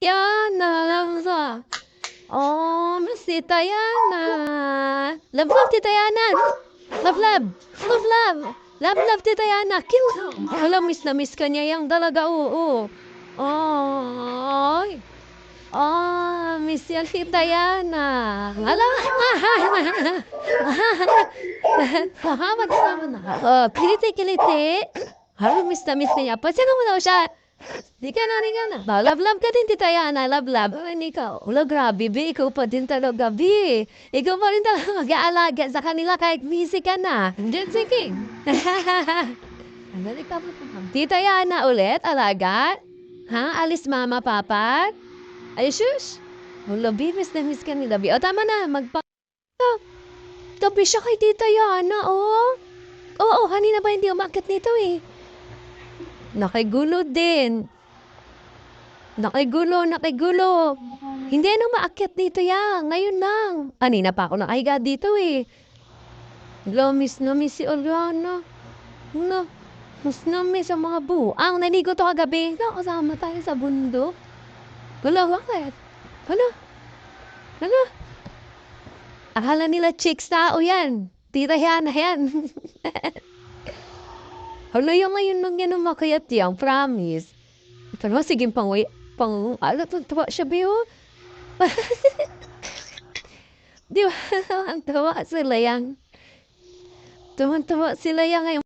Yana, love. Oh, Miss Tita Yana. Love, love, Tita Yana. Love, love. Love, love. Love, love, Tita Yana. Cute. Hala, miss na miss ka niya yung dalaga, oo. Ay. Oh, miss yan, Tita Yana. Hala. Magsama na. Oh, kiliti-kiliti. Hala, miss na miss ka niya. Pansya mo daw siya. Di ka na. Love ka din, Tita Yana. Love. Ay, ikaw. Wala, grabe, be. Ikaw pa din talaga, be. Ikaw pa rin talaga mag-aalaga sa kanila kahit busy ka na. Just thinking. Andali ka po. Tita Yana ulit, alaga? Ha? Alis mama, papa? Ay, shush. Wala, be. Miss na miss ka nila, be. O, tama na. Tabi siya kay Tita Yana, oh. Oo, kanina ba hindi umakit nito, eh. Nakigulo din. Nakigulo. Hindi na maakyat dito yan. Ngayon lang. Kanina pa ako nakahiga dito eh. Miss na miss si Oriana. No. Miss na miss ang mga buang. Naligo to kagabi. Kasama tayo sa bundok. Wala, bakit? Hala. Akala nila chicks tao yan. Tita Yana yan. Hala, yung ngayon lang yan ang makayat yan. Promise. Pero sige tuwa siya, Biyo. Di ba? Ang tawa sila yan. Tuwa sila yan ngayon.